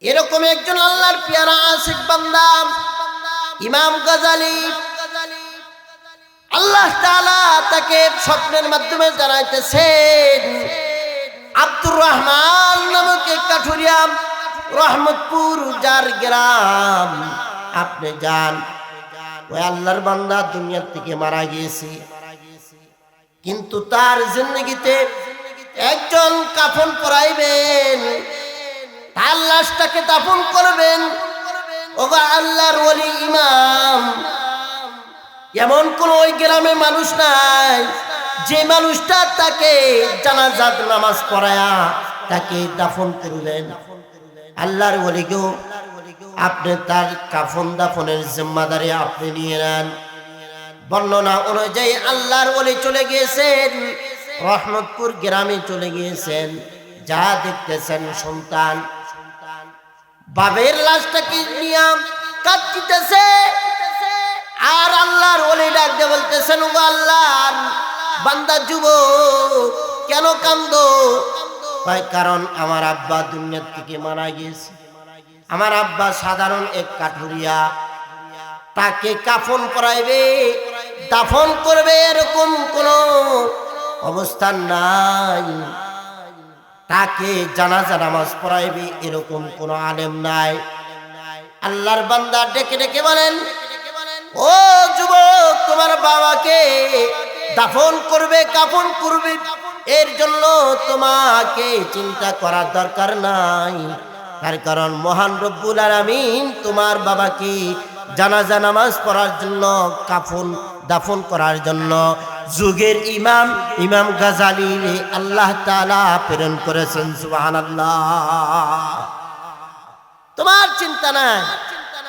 এরকম একজন আল্লাহর পেয়ারা আশিক বান্দা ইমাম গাজালি, আল্লাহ তাআলা তাকে স্বপ্নের মাধ্যমে জানাইতেছেন, আব্দুর রহমান নামক এক কাঠুরিয়া, রহমতপুর যার গ্রাম, আপনি যান। ওই আল্লাহর বান্দা দুনিয়া থেকে মারা গিয়েছে, কিন্তু তার জিন্দগিতে একজন কাফন পরাইবেন, তার লাশটাকে দাফন করবেন। ওগো আল্লাহর ওলি ইমাম, এমন কোন ওই গ্রামে মানুষ নাই যে মানুষটা তাকে জানাজাত নামাজ পড়ায়া তাকে দাফন করবেন। আল্লাহর ওলি গো, আপনি তার কাফন দাফনের জিম্মাদারি আপনি নিয়ে নেন। বর্ণনা অনুযায়ী আল্লাহর ওলি চলে গিয়েছেন, রহমতপুর গ্রামে চলে গিয়েছেন। যা দেখতেছেন সন্তান বাবের লাশটাকে নিয়ে কাঁদতেছে, আর আল্লাহর ওলি ডাক দিয়ে বলতেছেন, ও আল্লাহর বান্দা যুবক, কেন কান্দো? কারণ আমার আব্বা দুনিয়া থেকে মারা গিয়েছে। আমার আব্বা সাধারণ এক কাঠুরিয়া, তাকে কাফন পরাইবে, দাফন করবে এরকম কোনো অবস্থান নাই। তাকে জানাজা নামাজ পড়াইবে এরকম কোন আলেম নাই। আল্লাহর বান্দা ডেকে ডেকে বলেন, ও যুবক, তোমার বাবাকে দাফন করবে, কাফন করবে, এর জন্য তোমাকে চিন্তা করার দরকার নাই। তার কারণ মহান রব্বুল আলামিন তোমার বাবাকে জানাজা নামাজ পড়ার জন্য, কাফন দাফন করার জন্য যুগের ইমাম ইমাম গাজালি আল্লাহ তাআলা প্রেরণ করেছেন। সুবহানাল্লাহ। তোমার চিন্তা নাই।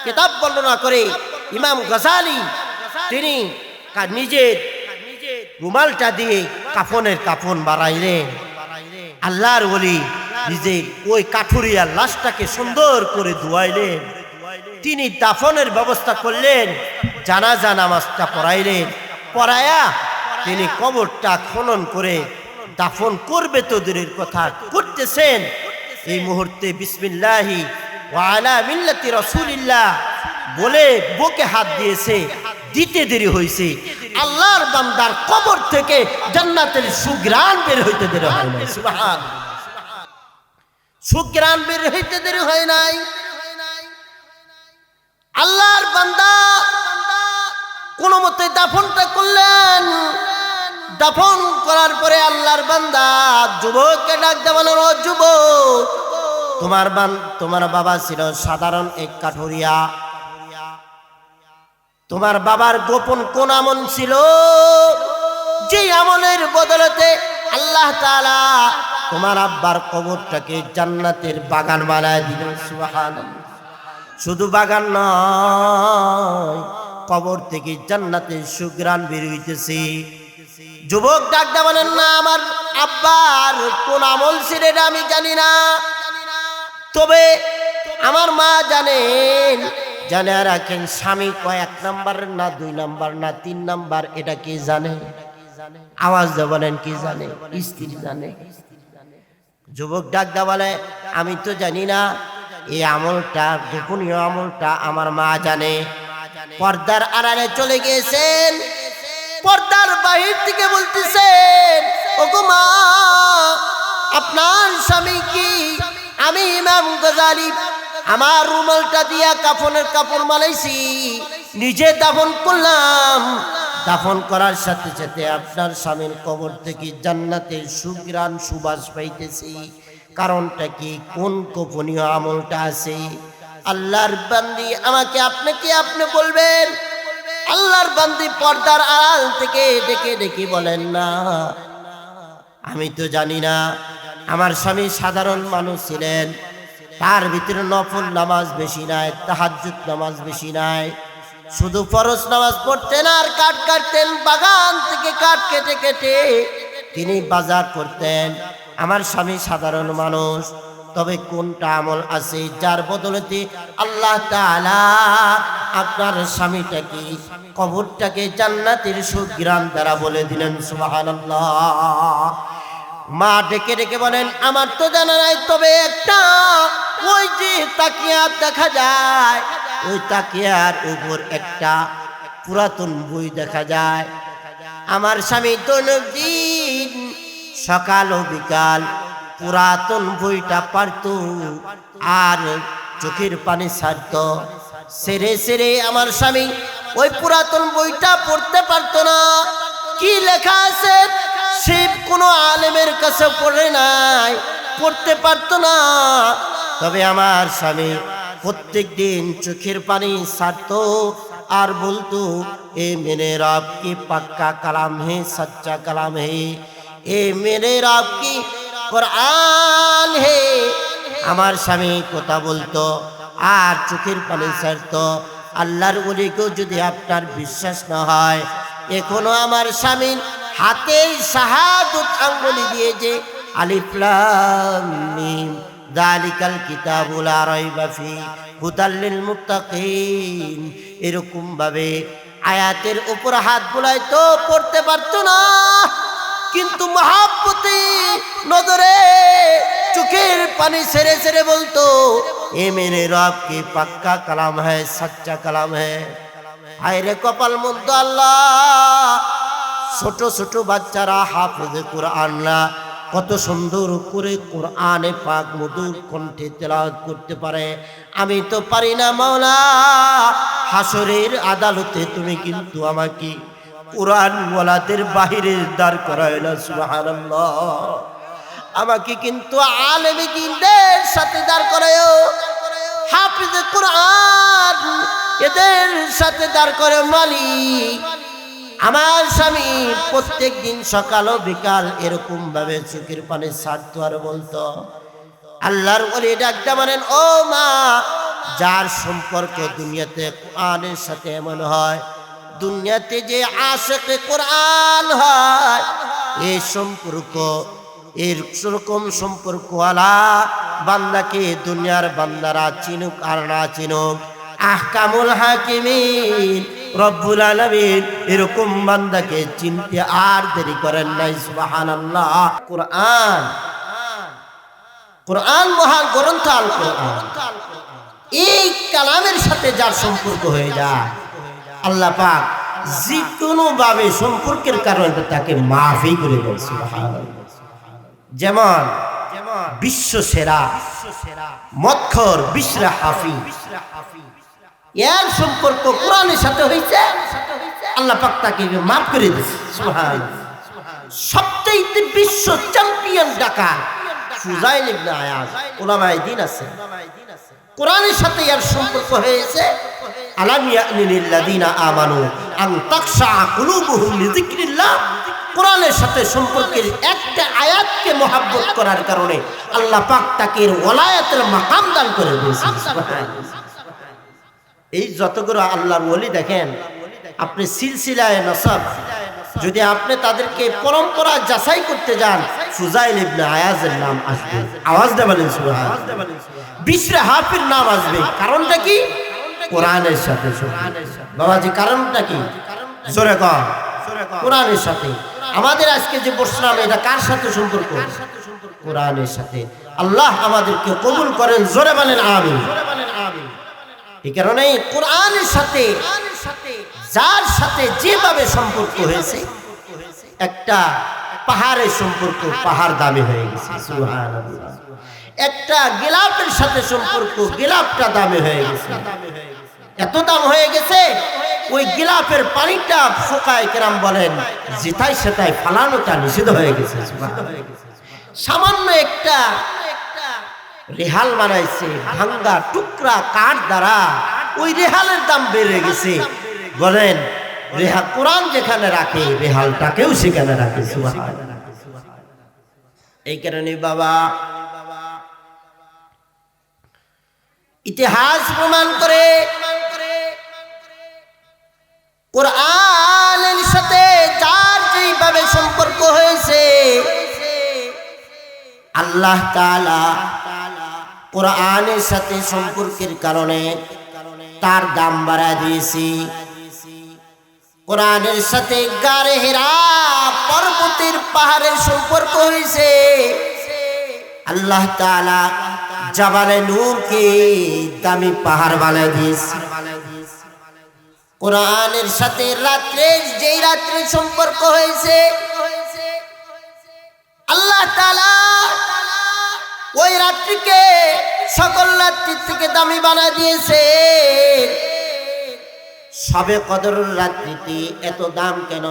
কিতাব বর্ণনা করে ইমাম গাজালি তিনি নিজের রুমালটা দিয়ে কাফনের কাফন বানাইলেন। আল্লাহর ওলি নিজে ওই কাঠুরিয়ার লাশটাকে সুন্দর করে ধুয়াইলেন। তিনি দাফনের ব্যবস্থা করলেন, জানাজা নামাজটা পড়াইলেন। পড়ায়া তিনি কবরটা খনন করে দাফন করবে তো দূরের কথা, করতেছেন। এই মুহূর্তে বিসমিল্লাহি ওয়া আলা মিল্লাতি রাসূলিল্লাহ বলে বুকে হাত দিয়েছে, দিতে দেরি হয়েছে। আল্লাহর বান্দার কবর থেকে জান্নাতের সুঘ্রাণ বের হইতে দেরি হয় নাই। সুবহানাল্লাহ। সুঘ্রাণ বের হইতে দেরি হয় নাই। আল্লাহর বান্দা কোন মতে দাফনটা করলেন। দাফন করার পরে আল্লাহর বান্দা যুবককে ডাক দিয়ে বলেন, ও যুবক, তোমার বাবা ছিল সাধারণ এক কাঠুরিয়া। তোমার বাবার গোপন কোন আমল ছিল, যে আমলের বদলতে আল্লাহ তাআলা তোমার আব্বার কবরটাকে জান্নাতের বাগান বানায় দিলেন। সুবহানাল্লাহ। শুধু বাগান নয়, কবর থেকে জান্নাতের সুঘ্রাণ বের হইতেছে। যুবক ডাক দিয়ে বলেন, না, আমার আব্বার কোন আমল ছিল এটা আমি জানি না, তবে আমার মা জানেন। জানে রাখেন, স্বামী কয়েক নাম্বার না 2 নাম্বার না 3 নাম্বার, এটা কি জানে? আওয়াজ দিয়ে বলেন, কি জানে? স্ত্রী জানে। যুবক ডাক দিয়ে বলে, আমি তো জানি না, এই আমলটা, গোপনীয় আমলটা আমার মা জানে। পর্দার আড়ালে চলে গিয়েছেন, পর্দার বাহির থেকে বলতেছেন, ওগো মা, আপনার স্বামী কি? আমি ইমাম গাজালি আমার রুমালটা দিয়া কাফনের কাপড় বানাইছি, নিজে দাফন করলাম। দাফন করার সাথে সাথে আপনার স্বামীর কবর থেকে জান্নাতের সুঘ্রাণ সুবাস পাইতেছি। কারণটা কি? কোন গোপনীয় আমলটা আছে? আল্লাহর বান্দি আমাকে আপনি বলবেন। আল্লাহর বান্দি পর্দার আড়াল থেকে ডেকে ডেকে বলেন, না, আমি তো জানি না। আমার স্বামী সাধারণ মানুষ ছিলেন, তার ভিতরে নফল নামাজ বেশি নাই, তাহাজ্জুদ নামাজ বেশি নাই, শুধু ফরজ নামাজ পড়তেন আর কাঠ কাটতেন। বাগান থেকে কাঠ কেটে কেটে তিনি বাজার করতেন। আমার স্বামী সাধারণ মানুষ, তবে কোনটা আমল আছে যার বদলতে আল্লাহ তাআলা আপনার স্বামীটাকে, কবরটাকে জান্নাতের সুঘ্রাণ দ্বারা বলে দিলেন। সুবহানাল্লাহ। মা ডেকে ডেকে বলেন, আমার তো জানা নাই, তবে একটা ওই যে তাকিয়া দেখা যায়, ওই তাকিয়ার উপর একটা পুরাতন বই দেখা যায়। আমার স্বামী দৈনন্দিন সকাল ও বিকাল পুরাতন বইটা পড়ত আর চোখের পানি ছাড়ত। সেরে সেরে আমার স্বামী ওই পুরাতন বইটা পড়তে পারতো না। কি লেখা আছে সে কোনো আলেমের কাছে পড়ে নাই, পড়তে পারতো না। তবে আমার স্বামী প্রত্যেক দিন চোখের পানি ছাড়তো আর বলতো, এ মেরে রব কি পাক্কা কালাম হে, সচ্চা কালাম হে, এ মেরে রব কি কুরআন হে। আমার স্বামী কথা বলতো আর চোখের পানি ছাড়তো। আল্লাহর ওলিকেও যদি আপনার বিশ্বাস না হয়, এখনো আমার স্বামীর হাতের শাহাদত আঙ্গুলি দিয়ে যে আলিফ লাম মিম যালিকাল কিতাবু লা রাইবা ফি হুদাল লিল মুত্তাকিন, এরকম ভাবে আয়াতের উপর হাত বুলায় তো পড়তে পারতো না, কিন্তু মহাব্বতে নজরে চোখের পানি ছেড়ে ছেড়ে বলতো, এ মেরে রব কি পাক্কা কালাম হ্যায়, সচ্চা কালাম হ্যায়। হায় রে কপাল মন্দ আল্লাহ, ছোট ছোট বাচ্চারা হাফেজে কোরআন না কত সুন্দর করে কোরআনে পাক মধুর কণ্ঠে তেলাওয়াত করতে পারে, আমি তো পারি না মাওলা। হাসরের আদালতে তুমি কিন্তু আমাকে কোরআন ওয়ালাদের বাহিরে দাঁড় করায় না, সুবহানাল্লাহ। আমাকে কিন্তু আলেমে দ্বীনদের সাথে দাঁড় করায়, হাফেজে কোরআন এদের সাথে দাঁড় করে মালিক। আমার স্বামী প্রত্যেক দিন সকাল ও বিকাল এরকম ভাবে চোখের পানি ছাড়তো আর বলতো, আল্লাহর ওলি ডাকতে বলেন, ও মা, যার সম্পর্ক দুনিয়াতে কোরআনের সাথে এমন হয়, দুনিয়াতে যে আশিকে কোরআন হয়, এই সম্পর্ক এরকম সম্পর্কওয়ালা বান্দাকে দুনিয়ার বান্দারা চিনুক আর না চিনুক, আহকামুল হাকিমিন রব্বুল আলামিন এরকম বান্দাকে চিনতে আর দেরি করেন নাই, সুবহানাল্লাহ। কোরআন, কোরআন মহান গ্রন্থ আল কোরআন, এই কালামের সাথে যার সম্পর্ক হয়ে যায়, আল্লাহ পাক যে কোনো ভাবে সম্পর্কের কারণে তাকে মাফই করে দেন, সুবহানাল্লাহ। যেমন বিশ্ব সেরা মৎখর বিশরা হাফিজ, এর সম্পর্ক কোরআনের সাথে হয়েছে, আল্লাহ পাক তাকে মাফ করে দিয়েছে, সুবহানাল্লাহ। সবচেয়ে বিশ্ব চ্যাম্পিয়ন ডাকা ফুজাইল ইবনে আয়াজ, উলামায়ে দ্বীন আছে, কোরআনের সাথে এর সম্পর্ক হয়েছে। আলাম ইয়ানি লিল্লাযিনা আমানু আন তাখশা কুলুবুহুম লিযিকরিল্লাহ, কোরআনের সাথে সম্পর্কের একটা আয়াতকে মহব্বত করার কারণে আল্লাহ পাক তাকে ওলায়াতের মাকাম দান করে দিয়েছেন, সুবহানাল্লাহ। এই যতগুলো আল্লাহর ওলি দেখেন, আপনি সিলসিলায়ে নসব যদি আপনি তাদেরকে পরম্পরা যাচাই করতে যান, ফুজাইল ইবনে আয়াজের নাম আসবে, আওয়াজ দিয়ে বলেন সুবহানাল্লাহ। বিশরা হাফির নাম আসবে, কারণটা কি? কোরআনের সাথে। বাবাজি কারণটা কি? জোরে কর, কোরআনের সাথে। আমাদের আজকে যে বসলাম এটা কার সাথে সম্পর্ক? কোরআনের সাথে। আল্লাহ আমাদেরকে কবুল করেন, জোরে বলেন আমিন। এই কারণেই কোরআনের সাথে যার সাথে যেভাবে সম্পর্ক হয়েছে, একটা পাহাড়ের সম্পর্ক পাহাড় দামি হয়ে গেছে, সুবহানাল্লাহ। একটা গিলাফের সাথে সম্পর্ক গিলাফটা দামি হয়ে গেছে, এত দাম হয়ে গেছে ওই গিলাফের পানিটা ফুকায়ে কেরাম বলেন যেথায় সেথায় ফালানোটা নিষিদ্ধ হয়ে গেছে, সুবহানাল্লাহ। সামান্য একটা রেহাল বানাইছে ভাঙ্গা টুকরা কাঠ দ্বারা, ওই রেহালের দাম বেড়ে গেছে। বলেন রেহাল কোরআন যেখানে রাখে রেহালটাকেও সেখানে রাখে, সুবহানাল্লাহ। এই কারণে বাবা ইতিহাস প্রমাণ করে কোরআনের সাথে যার যেভাবে সম্পর্ক হয়েছে, আল্লাহ তাআলা কোরআনের সাথে সম্পর্কের কারণে তার দাম বাড়ায় দিয়েছি। কোরআনের সাথে গারে হেরা পর্বতের পাহাড়ের সম্পর্ক হয়েছে আল্লাহ তাআলা জাবালে নূরকে দামি পাহাড় বানায় দিয়েছে কোরআনের সাথে যেই রাত্রির সম্পর্ক হয়েছে আল্লাহ তাআলা ওই রাত্রিকে সকল রাত্রির থেকে দামি বানায় দিয়েছে শবে কদরের রাত্রিতে এত দাম কেন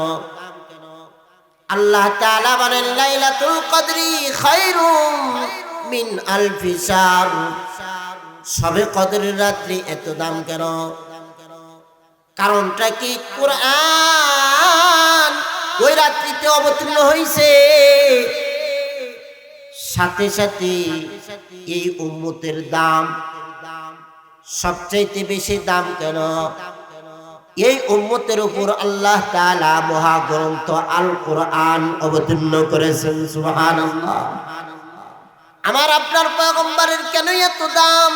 আল্লাহ তাআলা বলেন লাইলাতুল কদরি খায়রুম মিন আলফি শাহর শবে কদরের রাত্রি এত দাম কেন কারণটা কি কোরআন ওই রাত্রিতে অবতীর্ণ হয়েছে সাথে সাথে এই উম্মতের দাম সবচাইতে বেশি দাম কেন এই উম্মতের উপর আল্লাহ তাআলা মহাগ্রন্থ আল কোরআন অবতীর্ণ করেছেন সুবহানাল্লাহ আমার আপনার পয়গম্বরের কেন এত দাম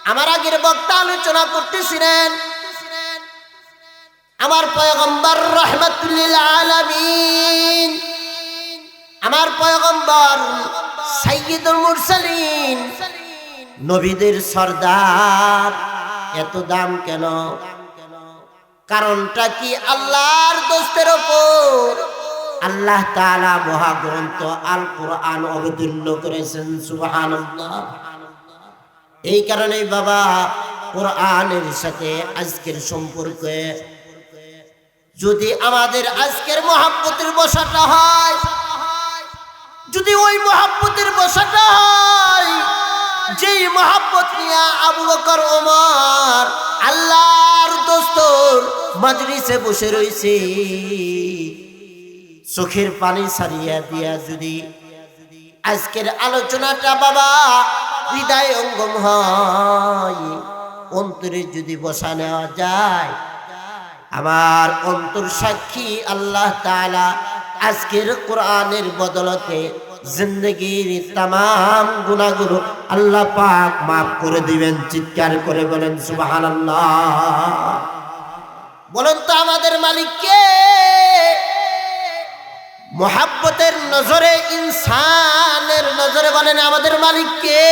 আমার আগের বক্তা আলোচনা করতেছিলেন আমার পয়গম্বর রাহমাতুল লিল আলামিন আমার পয়গম্বর সাইয়্যিদুল মুরসালিন নবীদের সরদার এত দাম কেন কারণটা কি আল্লাহর দোস্তের উপর আল্লাহ তাআলা মহাগ্রন্থ আল কোরআন অবতীর্ণ করেছেন সুবহানাল্লাহ এই কারণে বাবা কোরআনের সাথে আজকের সম্পর্কে যদি আমাদের আজকের মহব্বতের বসাটা হয় যদি ওই মহব্বতের বসাটা হয় যেই মহব্বত নিয়ে আবু বকর ওমর আল্লাহর দোস্তর মজলিসে বসে রয়েছে চোখের পানি ছাড়িয়া দিয়া যদি আজকের আলোচনাটা বাবা হৃদয় অঙ্গম হয় অন্তরে যদি বসা নেওয়া যায় আমার অন্তর সাক্ষী আল্লাহ তাআলা আজকের কোরআনের বদলতে জিন্দেগীর तमाम গুনাহগুলো আল্লাহ পাক maaf করে দিবেন চিৎকার করে বলেন সুবহানাল্লাহ বলেন তো আমাদের মালিক কে মুহাব্বতের নজরে ইনসানের নজরে বলেন আমাদের মালিক কে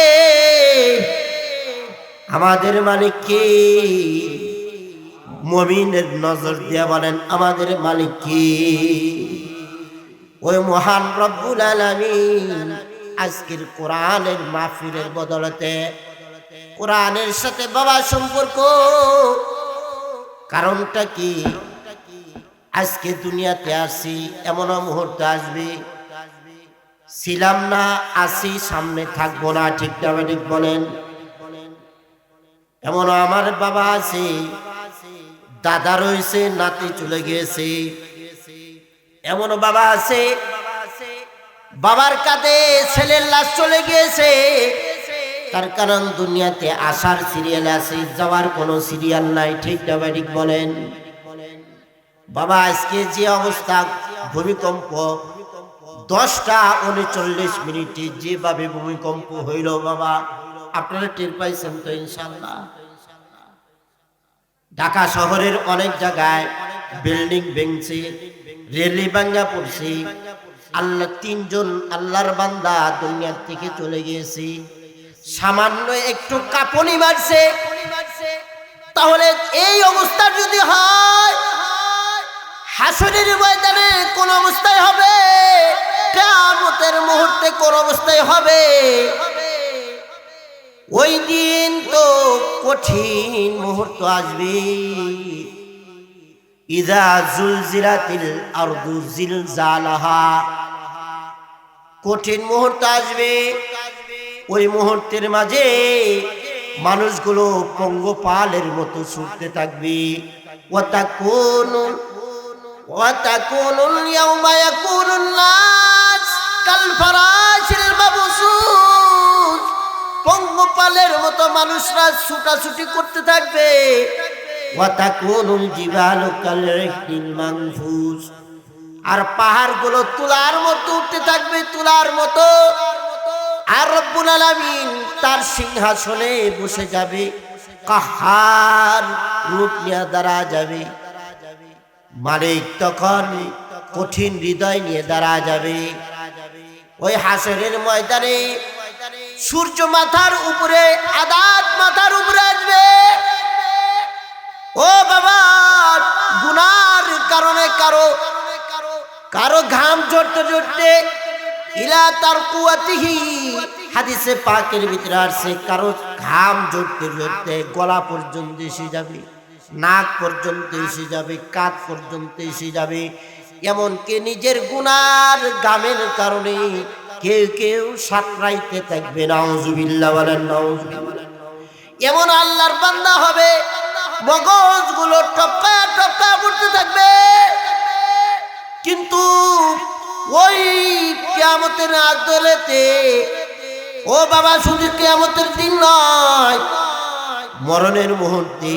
আমাদের মালিক কে মুমিনের নজর দিয়ে বলেন আমাদের মালিক কে ওই মহান রব্বুল আলামিন আজকের কোরআনের মাহফিলের বদলতে কোরআনের সাথে বাবা সম্পর্ক কারণটা কি আজকে দুনিয়াতে আসি এমন মুহূর্ত আসবে ছিলাম না আসি সামনে থাকবো না ঠিক না ঠিক বলেন এমন আমার বাবা আছে দাদা রয়েছে নাতি চলে গিয়েছে এমন বাবা আছে বাবার কাঁধে ছেলের লাশ চলে গিয়েছে তার কারণ দুনিয়াতে আসার সিরিয়াল আছে যাওয়ার কোনো সিরিয়াল নাই ঠিক না ঠিক বলেন বাবা আজকে যে অবস্থা ভূমিকম্প 10:39 যেভাবে ভূমিকম্প হইল বাবা আপনারা টের পাইছেন তো ইনশাআল্লাহ ঢাকা শহরের অনেক জায়গায় বিল্ডিং ভেঙছে রেলি ভাঙা পড়ছে আল্লাহ তিনজন আল্লাহর বান্দা দুনিয়া থেকে চলে গিয়েছে সামান্য একটু কাঁপুনি মারছে তাহলে এই অবস্থা যদি হয় হাসরের ময়দানে কোন অবস্থায় হবে কিয়ামতের মুহূর্তে কোন অবস্থায় হবে ওই দিন তো কঠিন মুহূর্ত আসবে ইযা জুলজিলাতিল আরদু জিলজালাহা কঠিন মুহূর্ত আসবে ওই মুহূর্তের মাঝে মানুষগুলো পঙ্গপালের মতো ছুটতে থাকবে ওয়াতাকুনুল ইয়াউমা ইয়াকুনুন নাস কাল ফারাশিল মাবসুস পঙ্গপালের মতো মানুষরা ছুটাছুটি করতে থাকবে ওয়াতাকুনুল জিবালু কালরিহিল মানফুস আর পাহাড়গুলো তুলার মতো উঠতে থাকবে তুলার মতো আর রব্বুল আলামিন তার সিংহাসনে বসে যাবে কাহার রূপ নিয়ে দাঁড়া যাবে মালিক তখন কঠিন হৃদয় নিয়ে দাঁড়া যাবে। ওই হাসরের ময়দানে সূর্য মাথার উপরে, আদাত মাথার উপরে আসবে। ও বাবা, গুনার কারণে কারো ঘাম ঝরতে ঝরতে ইলা তার কুয়াতিহি, হাদিসে পাকের ভিতরে আসছে, কারো ঘাম ঝরতে ঝরতে গলা পর্যন্ত এসে যাবে, নাক পর্যন্ত এসে যাবে, কাঁধ পর্যন্ত এসে যাবে। এমনকি নিজের গুনার ঘামের কারণে কেউ কেউ সাঁতরাইতে থাকবে। নাউজুবিল্লাহ বলেন, নাউজুবিল্লাহ। এমন আল্লাহর বান্দা হবে, মগজগুলো টপকা টপকা পড়তে থাকবে, কিন্তু ওই কিয়ামতের আদালতে, ও বাবা, শুধু কিয়ামতের দিন নয়, মরণের মুহূর্তে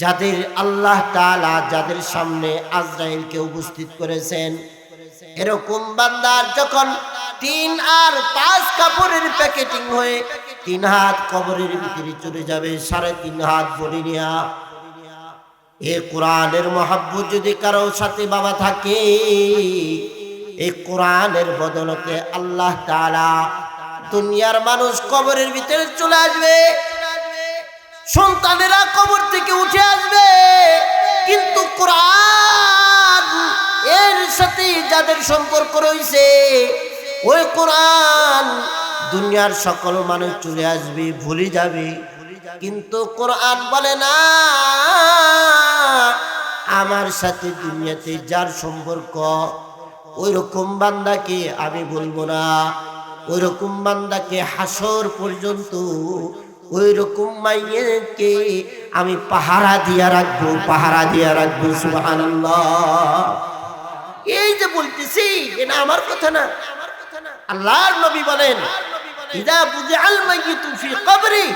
যাদের আল্লাহ তাআলা যাদের সামনে আজরাইলকে উপস্থিত করেছেন, এরকম বান্দার যখন 3 আর 5 কাপড়ের প্যাকেটিং হয়ে 3 হাত কবরের ভিতরে চলে যাবে, 3.5 হাত বলি নিয়া। এ কোরআনের মহব্বত যদি কারো সাথে বাবা থাকে, এই কোরআনের বদলতে আল্লাহ তাআলা দুনিয়ার মানুষ কবরের ভিতরে চলে আসবে, সন্তানেরা কবর থেকে উঠে আসবে, কিন্তু কোরআন এর সাথে যাদের সম্পর্ক রয়েছে, ওই কোরআন দুনিয়ার সকল মানুষ চলে আসবে, ভুলে যাবে, কিন্তু কোরআন বলে না, আমার সাথে দুনিয়াতে যার সম্পর্ক, ওই রকম বান্দাকে আমি বলবো না, ওই রকম বান্দাকে হাসর পর্যন্ত ওই রকম মাইয়েকে আমি পাহারা দিয়া রাখবো, পাহারা দিয়া রাখবো। সুবহানাল্লাহ। এই যে বলতেছি, এটা আমার কথা না, আল্লাহর নবী বলেন, ইযা বুদিআল মাইয়িতু ফি কবরি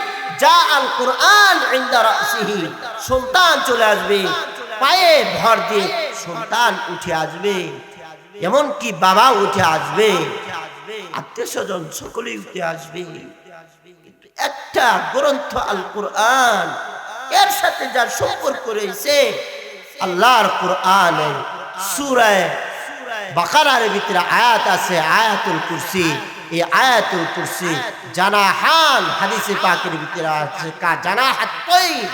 জাআল কুরআন ইনদা রাসিহি, সন্তান চলে আসবে, পায়ে ভর দিয়ে সন্তান উঠে আসবে, এমন কি বাবা উঠে আসবে, আত্মীয় স্বজন সকলেই উঠে আসবে, কিন্তু একটা গ্রন্থ আল কোরআন, এর সাথে যার সম্পর্ক রয়েছে, আল্লাহর কোরআনের সূরা বাকারার ভিতরে আয়াত আছে, আয়াতুল কুরসি। এই আয়াতুল কুরসি জানাহান, হাদিসে পাকের ভিতরে আছে, কা জানাহাত তাইর,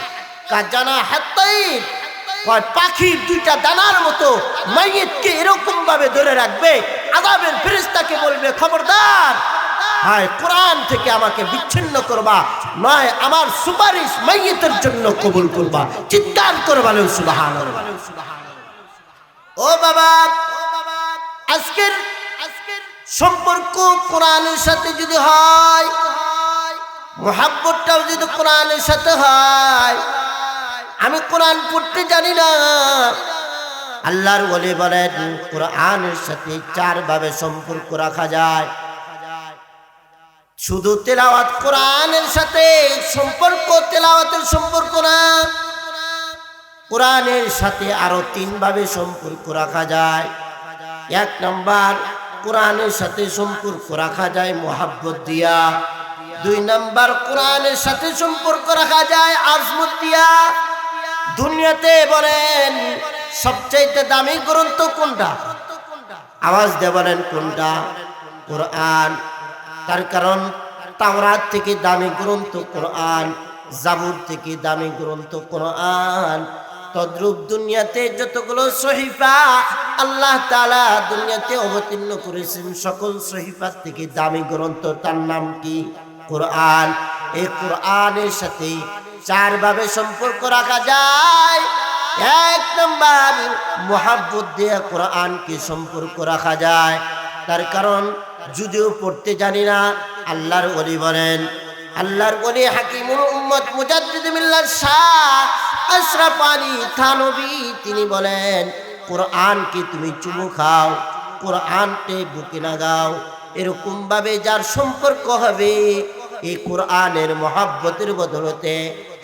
কা জানাহাত তাইর, কয় পাখির 2টা দানার মতো মাইয়িতকে এরকম ভাবে ধরে রাখবে, আযাবের ফেরেশতাকে বলবে, খবরদার, হয় কোরআন থেকে আমাকে বিচ্ছিন্ন করবা, নয় আমার সুপারিশ মাইয়িতের জন্য কবুল করবা। চিৎকার করে বলেন সুবহানাল্লাহ। ও বাবা, আজকের সম্পর্ক কোরআনের সাথে যদি হয়, মুহাব্বতটাও যদি কোরআনের সাথে হয়, আমি কোরআন পড়তে জানি না, আল্লাহর ওলি বলেন কোরআনের সাথে 4 ভাবে সম্পর্ক রাখা যায়। শুধু তেলাওয়াত কোরআনের সাথে সম্পর্ক, তেলাওয়াতের সম্পর্ক না, কোরআনের সাথে আরো 3 ভাবে সম্পর্ক রাখা যায়। 1 নাম্বার, কোরআনের সাথে সম্পর্ক রাখা যায় মুহাব্বত দিয়া। 2 নাম্বার, কোরআনের সাথে সম্পর্ক রাখা যায় আজমত দিয়া। দুনিয়াতে বলেন সবচেয়ে দামি গ্রন্থ কোনটা? আওয়াজ দিয়ে বলেন কোনটা? কোরআন। তার কারণ তাওরাত থেকে দামি গ্রন্থ কোরআন, জাবুর থেকে দামি গ্রন্থ কোরআন। তদ্রূপ দুনিয়াতে যতগুলো সহিফা আল্লাহ তাআলা দুনিয়াতে অবতীর্ণ করেছেন, সকল সহিফার থেকে দামি গ্রন্থ তার নাম কি? কোরআন। এই কোরআনের সাথে 4 ভাবে সম্পর্ক রাখা যায়। 1 নাম্বার, মুহাব্বত দিয়ে কোরআনকে সম্পর্ক রাখা যায়। তার কারণ যদিও পড়তে জানি না, আল্লাহর ওলি বলেন, আল্লাহর ওলি হাকিমুল উম্মত মুজাদ্দিদ মিল্লাত শাহ আশরাফ আলী থানভী তিনি বলেন, কোরআনকে তুমি চুমু খাও, কোরআনকে বুকে লাগাও। এরকম ভাবে যার সম্পর্ক হবে, এই কোরআনের মহব্বতের বদলতে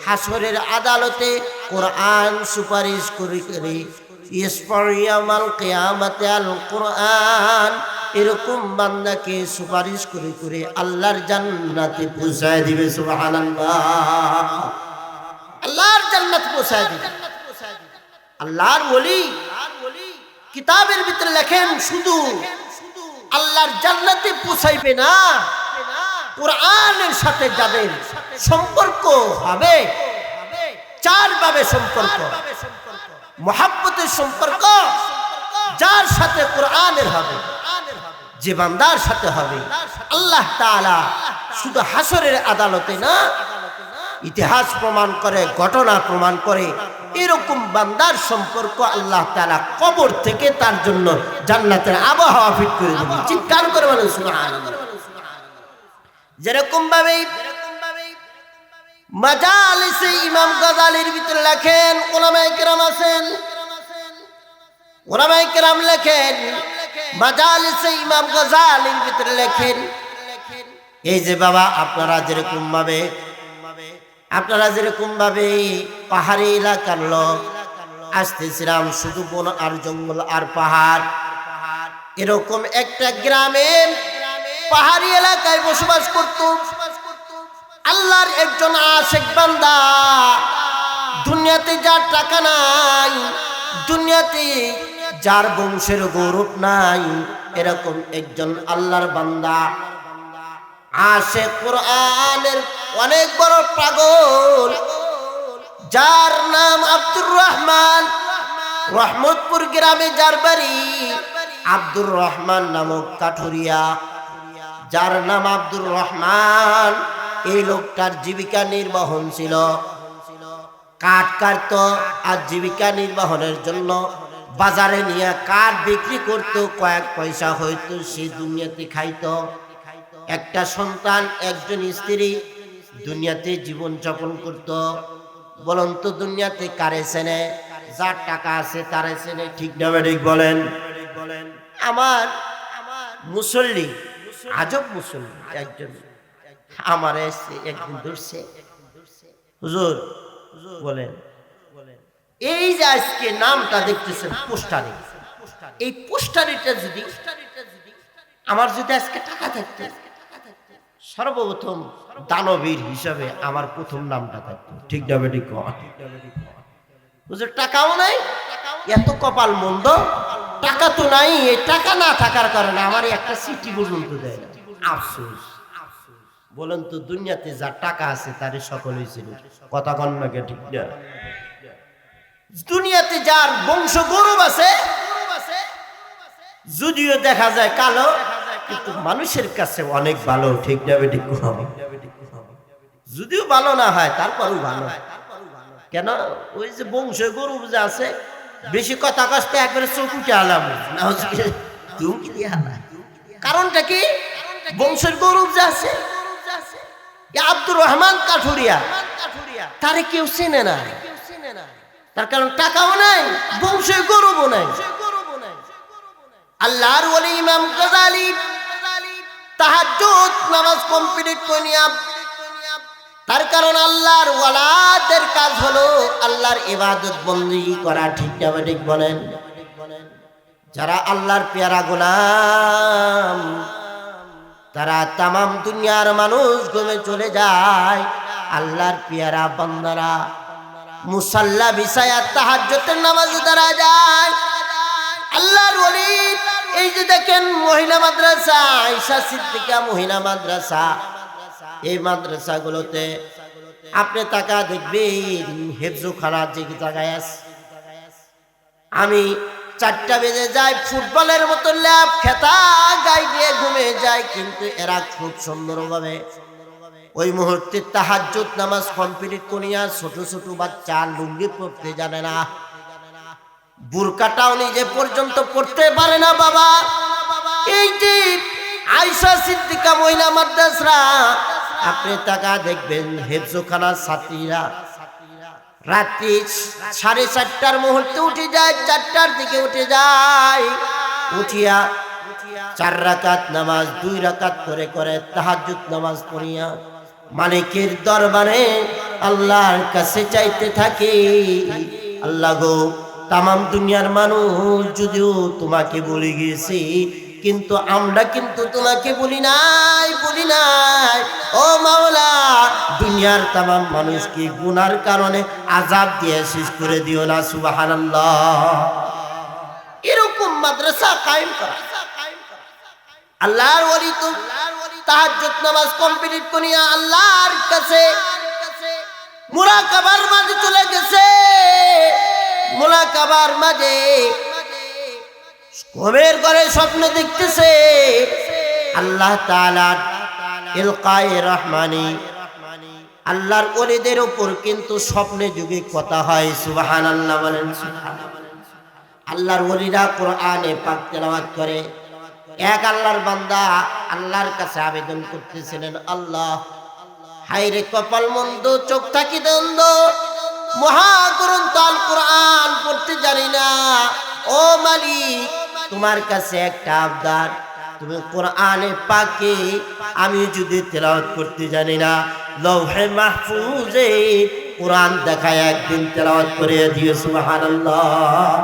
হাসরের আদালতে কোরআন সুপারিশ করে ইসফারিয়ামাল কিয়ামাতে আল কোরআন, এরকম বান্দাকে সুপারিশ করে করে আল্লাহর জান্নাতে পৌঁছায় দিবে। সুবহানাল্লাহ। আল্লাহর জান্নাত পৌঁছায় দিবে। আল্লাহর ওলি কিতাবের ভিতরে লেখেন শুধু আল্লাহর জান্নাতে পৌঁছাইবে না, কোরআনের সাথে যাদের সম্পর্ক হবে চার ভাবে সম্পর্ক। মুহাব্বতের সম্পর্ক যার সাথে কোরআনের হবে, যে বান্দার সাথে হবে, আল্লাহ তাআলা শুধু হাসরের আদালতে না, ইতিহাস প্রমাণ করে, ঘটনা প্রমাণ করে, এরকম বান্দার সম্পর্ক আল্লাহ তাআলা কবর থেকে তার জন্য জান্নাতের আবহাওয়া ফিট করে দিবেন। চিৎকার করে বলেন সুবহানাল্লাহ। যেরকম ভাবে মাজালিসে ইমাম গাজালির ভিতরে লেখেন, উলামায়ে কেরাম আছেন, উলামায়ে কেরাম লেখেন, মাজালিসে ইমাম গাজালির ভিতরে লেখেন, এই যে বাবা আপনারা যেরকম ভাবে পাহাড়ি এলাকার লোক আসতেছিলাম, শুধু বন আর জঙ্গল আর পাহাড়, এরকম একটা গ্রামে পাহাড়ি এলাকায় বসবাস করত আল্লাহর একজন আশিক বান্দা। দুনিয়াতে যার টাকা নাই, দুনিয়াতে যার বংশের গৌরব নাই, এরকম একজন আল্লাহর বান্দা, আশিক কোরআনের অনেক বড় পাগল, যার নাম আব্দুর রহমান। রহমতপুর গ্রামে যার বাড়ি, আব্দুর রহমান নামক কাঠুরিয়া, যার নাম আব্দুর রহমান। এই লোকটার জীবিকা নির্বাহন ছিল কাঠ কাটত, আর জীবিকা নির্বাহনের জন্য বাজারে নিয়ে কাঠ বিক্রি করত, কয়েক পয়সা হয়তো সে দুনিয়াতে খাইত। একটা সন্তান, একজন স্ত্রী, দুনিয়াতে জীবন যাপন করত। বলুন তো দুনিয়াতে কারে চেনে? যার টাকা আছে তারে চেনে, ঠিক না ঠিক বলেন? আমার মুসল্লি, আজব মুসল্লি একজন আমার এসে একদিন ধরছে, হুজুর বলেন, এই যে আজকে নামটা দেখতেছেন পোস্টারে, এই পোস্টারিটা যদি আমার যদি আজকে টাকা থাকতো, সর্বপ্রথম দানবীর হিসাবে আমার প্রথম নামটা থাকতো, ঠিক না বেটি? হুজুর টাকাও নাই, এত কপাল মন্দ, টাকা তো নাই, এই টাকা না থাকার কারণে আমার একটা চিঠি পর্যন্ত দেয় না। আফসোস। বলেন তো দুনিয়াতে যার টাকা আছে তারই সকলেই ছিল, কথা কন না কে? ঠিক না? দুনিয়াতে যার বংশ গৌরব আছে, যদিও দেখা যায় কালো, কিন্তু মানুষের কাছে অনেক ভালো, ঠিক না বেটি? যদিও ভালো না হয় তারপরও ভালো। কেন? ওই যে বংশ গৌরব যে আছে, বেশি কথা কষ্ট একবারে চোখ উঠে আলাম, কারণটা কি? বংশের গৌরব যে আছে। আব্দুর রহমান কাঠুরিয়া, তারে কেউ চেনে না, তার কারণ টাকাও নাই, বংশের গৌরবও নাই। আল্লাহর ওলি ইমাম গাজালি তাহাজ্জুদ নামাজ কমপ্লিট করিয়া, তার কারণ আল্লাহর ওয়ালাদের কাজ হলো আল্লাহর ইবাদত বন্দেগী করা, ঠিক না ঠিক বলেন? যারা আল্লাহর পেয়ারা গোলাম, তারা তামাম দুনিয়ার মানুষ ঘুমে চলে যায়, আল্লাহর পেয়ারা বান্দারা মুসাল্লা বিছায়া তাহাজ্জুদের নামাজে দাঁড়া যায়। আল্লাহর ওলি, এই যে দেখেন মহিলা মাদ্রাসা, আয়েশা সিদ্দিকা মহিলা মাদ্রাসা, এই মাদ্রাসাগুলোতে আপনি টাকা দেখবেন হেফজোখানা যে জায়গায় আছে, আমি 4টা বেজে যাই, ফুটবলের মতো ল্যাব খেতা গাই দিয়ে ঘুমিয়ে যায়, কিন্তু এরা খুব সুন্দরভাবে ওই মুহূর্তে তাহাজ্জুদ নামাজ কমপ্লিট করিয়া, ছোট ছোট বাচ্চা লুঙ্গি পরতে জানে না, বুরকাটাও নিজে পর্যন্ত পড়তে পারে না বাবা। এই যে আয়েশা সিদ্দিকা মহিলা মাদ্রাসা, আপনি টাকা দেখবেন হেফজোখানার ছাত্রীরা রাত্রি 4:30টার মুহূর্তে উঠে যায়, 4টার দিকে উঠে যায়, উঠিয়া 4 রাকাত নামাজ 2 রাকাত করে করে তাহাজ্জুদ নামাজ পড়িয়া মালিকের দরবারে আল্লাহর কাছে চাইতে থাকে, আল্লাহ গো, তামাম দুনিয়ার মানুষ যদিও তোমাকে বলে গেছি, কিন্তু আমরা কিন্তু তোমাকে বলি নাই, ও মাওলা, দুনিয়ার তামাম মানুষকে গুনার কারণে আযাব দিয়ে শেষ করে দিও না, সুবহানাল্লাহ। এরকম মাদ্রাসা কায়েম করা। আল্লাহর ওলি তো তাহাজ্জুদ নামাজ কমপ্লিট করিয়া আল্লাহর কাছে মুরাকাবার মাঝে চলে গেছে। মুরাকাবার মাঝে ঘুমের ঘরে স্বপ্ন দেখতেছে আল্লাহ তাআলা ইলকায়ে রহমানি। আল্লাহর ওলিদের উপর কিন্তু স্বপ্নে যুগে কথা হয়। সুবহানাল্লাহ বলেন। আল্লাহর ওলিরা কোরআনে পাক তেলাওয়াত করে। এক আল্লাহর বান্দা আল্লাহর কাছে আবেদন করতেছিলেন, আল্লাহ হায়রে কপাল মন্দ, চোখ থাকি দ্বন্দ্ব, মহাগ্রন্থ আল কোরআন পড়তে জানি না। ও মালিক, তোমার কাছে একটা আবদার, তুমি কোরআনে পাকে আমি যদি তেলাওয়াত করতে জানি না, লৌহে মাহফুজে কোরআন দেখায় একদিন তেলাওয়াত করে দিও। সুবহানাল্লাহ।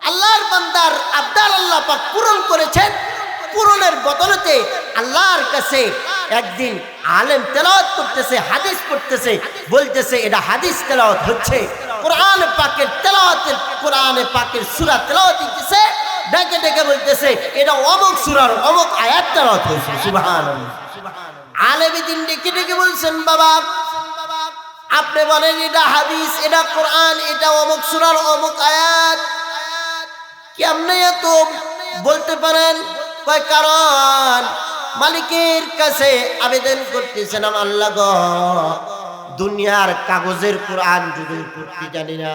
আল্লাহর বান্দার আবদার আল্লাহ পাক পূরণ করেছেন। পূরণের বদলতে আল্লাহর কাছে একদিন আলেম তেলাওয়াত করতেছে, হাদিস পড়তেছে, বলতেছে এটা হাদিস তেলাওয়াত হচ্ছে, কোরআন পাকের তেলাওয়াতের, কোরআনে পাকের সূরা তেলাওয়াত দিতেছে, ডেকে ডেকে বলতেছে এটা অমুক সূরার অমুক আয়াত তেলাওয়াত হয়েছে। সুবহানাল্লাহ। আলেম দিন ডেকে ডেকে বলছেন, বাবা আপনি বলেন এটা হাদিস, এটা কোরআন, এটা অমুক সূরার অমুক আয়াত, কেমনে এত বলতে পারেন? কয় কারণ মালিকের কাছে আবেদন করতেছেন, আল্লাহ গো দুনিয়ার কাগজের কোরআন যদি পড়তে জানি না,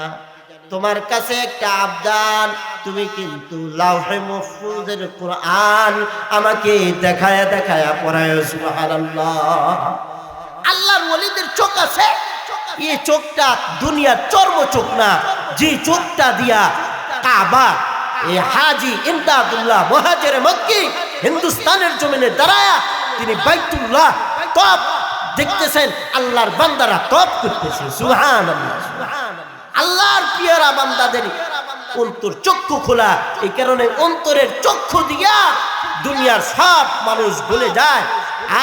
তোমার কাছে একটা আবদার, তুমি কিন্তু লাউহে মাহফুজের কোরআন আমাকে দেখায়া দেখায়া পড়ায়। সুবহানাল্লাহ। আল্লাহর ওলিদের চোখ আছে, এই চোখটা দুনিয়ার চর্ম চোখ না, যে চোখটা দিয়া কাবা এই হাজি ইমদাদুল্লাহ মুহাজিরে মক্কি হিন্দুস্তানের জমিনে দাঁড়ায়া তিনি বাইতুল্লাহ তওয়াফ দেখতেছেন, আল্লাহর বান্দারা তওয়াফ করতেছে। সুবহানাল্লাহ। আল্লাহর পিয়ারা বান্দাদের অন্তর চক্ষু খোলা, এই কারণে অন্তরের চক্ষু দিয়া দুনিয়ার সব মানুষ ভুলে যায়।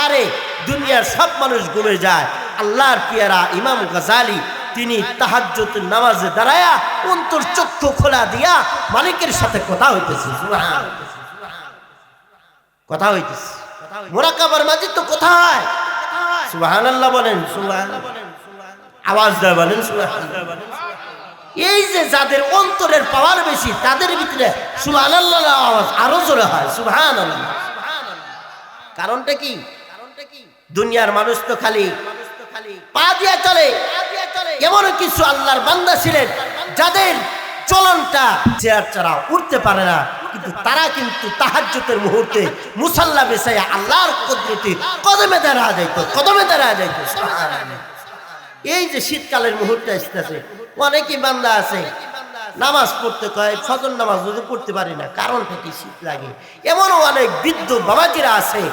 আরে দুনিয়ার সব মানুষ ঘুমে যায়। আল্লাহর পিয়ারা ইমাম গাজালি তিনি তাহাজ্জুদের নামাজে দাঁড়ায়া অন্তর চক্ষু খোলা দিয়া মালিকের সাথে কথা হইতেছে। সুবহানাল্লাহ। কথা হইতেছে মুরাকাবার মাঝে তো কথা হয়। সুবহানাল্লাহ বলেন। সুবহানাল্লাহ। আওয়াজ দেয় বলেন সুবহানাল্লাহ। এই যে যাদের অন্তরের পাওয়ার বেশি তাদের ভিতরে সুবহানাল্লাহ আওয়াজ আরো জোরে হয়। সুবহানাল্লাহ। কারণটা কি? দুনিয়ার মানুষ তো খালি পা দিয়ে চলে। এমন কিছু আল্লাহর বান্দা ছিলেন যাদের চলনটা চেয়ার ছাড়া উঠতে পারে না, কিন্তু তারা কিন্তু তাহাজ্জুদের মুহূর্তে মুসাল্লা বিছাইয়া আল্লাহর কুদরতে কদমে দাঁড়া যাইতো, কদমে দাঁড়া যাইতো। এই যে শীতকালের মুহূর্তে আসতেছে, অনেকই বান্দা আছে নামাজ পড়তে কয়, ফজর নামাজ যদি পড়তে পারি না, কারণটা কি? শীত লাগে। এমনও অনেক বৃদ্ধ বাবাজিরা আছে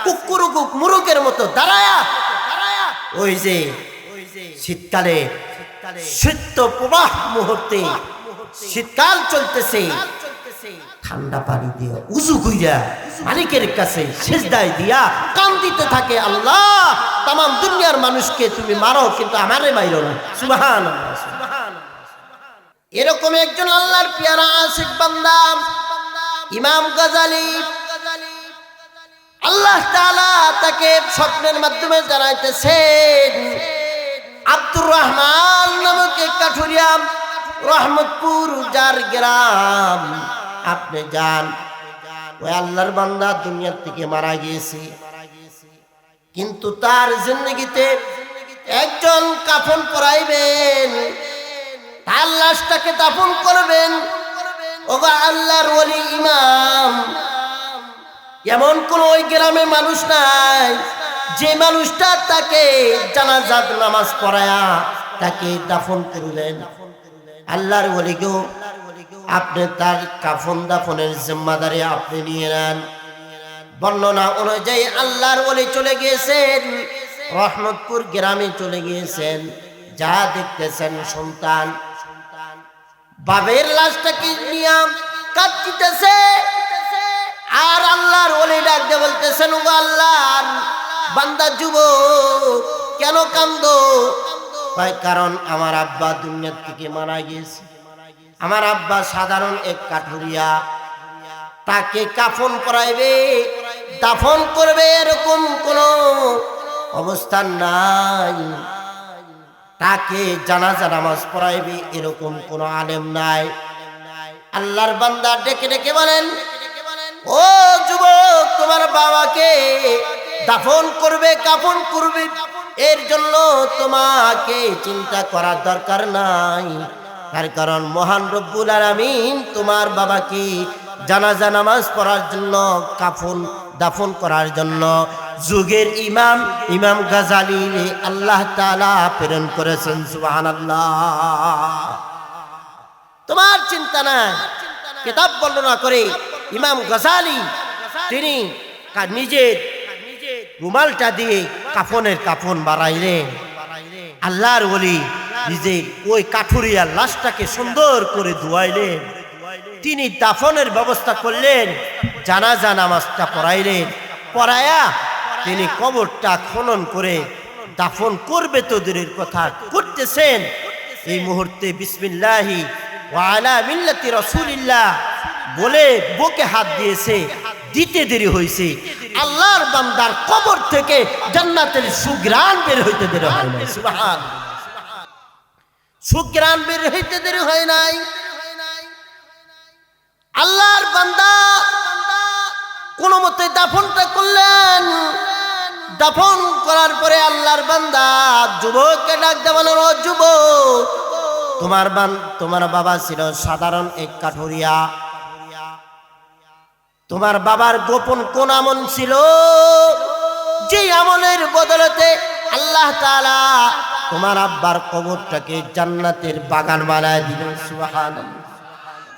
কুকুরুকুক মুরুকের মতো দাঁড়ায়া ওই যে শীতকালে শীত প্রবাহ মুহূর্তে, শীতকাল চলতেছে, ঠান্ডা পানি দিয়ে উযু কইরা মালিকের কাছে সিজদায় দিয়া কান্দিতে থাকে, আল্লাহ তামাম দুনিয়ার মানুষকে তুমি মারো কিন্তু আমারে মাইরো না। সুবহানাল্লাহ। এরকম একজন আল্লাহর পিয়ারা আশিক বান্দা ইমাম গাজালি, আল্লাহ তাআলা তাকে স্বপ্নের মাধ্যমে জানাইতেছেন, আব্দুর রহমান নামক এক কাঠুরিয়া রহমতপুর যার গ্রাম, আপনি যান, ওই আল্লাহর বান্দা দুনিয়া থেকে মারা গিয়েছে, কিন্তু তার জিন্দেগিতে একজন কাফন পরাইবেন, তার লাশটাকে দাফন করবেন। ওগো আল্লাহর ওলি ইমাম, এমন কোন ওই গ্রামে মানুষ নাই যে মানুষটা তাকে জানাজাত নামাজ পড়ায়া তাকে দাফন করলেন। আল্লাহর ওলি গো, আপনি তার কাফন দাফনের জিম্মাদারি আপনি নিয়ে নেন। বর্ণনা অনুযায়ী আল্লাহর ওলি চলে গিয়েছেন রহমতপুর গ্রামে, চলে গিয়েছেন। যা দেখতেছেন সন্তান বাবের লাশটাকে নিয়ে কাঁদতেছে, আর আল্লাহর ওলি ডাক দিয়ে বলতেছেন, ও আল্লাহর বান্দা যুবক কেন কান্দো? কারণ আমার আব্বা দুনিয়া থেকে মারা গিয়েছে, আমার আব্বা সাধারণ এক কাঠুরিয়া, তাকে কাফন পরাইবে, দাফন করবে এরকম কোনো অবস্থান নাই। তাকে জানাজা নামাজ পড়াইবে এরকম কোনো আলেম নাই। আল্লাহর বান্দা ডেকে ডেকে বলেন, ও যুবক, তোমার বাবাকে দাফন করবে, কাফন করবে, এর জন্য তোমাকে চিন্তা করার দরকার নাই। তার কারণ মহান রব্বুল আলামিন তোমার বাবাকে জানাজা নামাজ পড়ার জন্য, কাফন দাফন করার জন্য যুগের ইমাম ইমাম গাজালি আল্লাহ তাআলা প্রেরণ করেছেন। সুবহানাল্লাহ। তোমার চিন্তা নাই। কিতাব বর্ণনা করে ইমাম গাজালি তিনি নিজের রুমালটা দিয়ে কাফনের কাফন বানাইলেন। আল্লাহর ওলি নিজে ওই কাঠুরিয়ার লাশটাকে সুন্দর করে ধুয়াইলেন। তিনি দাফনের ব্যবস্থা করলেন, জানাজা নামাজটা পড়াইলেন। পড়ায়া তিনি কবরটা খনন করে দাফন করবে তো দূরের কথা, করতেছেন। এই মুহূর্তে বিসমিল্লাহি ওয়া আলা মিল্লাতি রাসূলিল্লাহ বলে বুকে হাত দিয়েছে, দিতে দেরি হয়েছে। আল্লাহর বান্দার কবর থেকে জান্নাতের সুঘ্রাণ বের হইতে দেরি হয় নাই। সুবহানাল্লাহ। সুঘ্রাণ বের হইতে দেরি হয় নাই। আল্লাহর বান্দা কোন মতে দাফনটা করলেন। দাফন করার পরে আল্লাহর বান্দা যুবককে ডাক দেওয়া, ও যুবক, তোমার বাবা ছিল সাধারণ এক কাঠুরিয়া। তোমার বাবার গোপন কোন আমল ছিল, যে আমলের বদলতে আল্লাহ তাআলা তোমার আব্বার কবরটাকে জান্নাতের বাগান বানায় দিলেন। সুবহানাল্লাহ।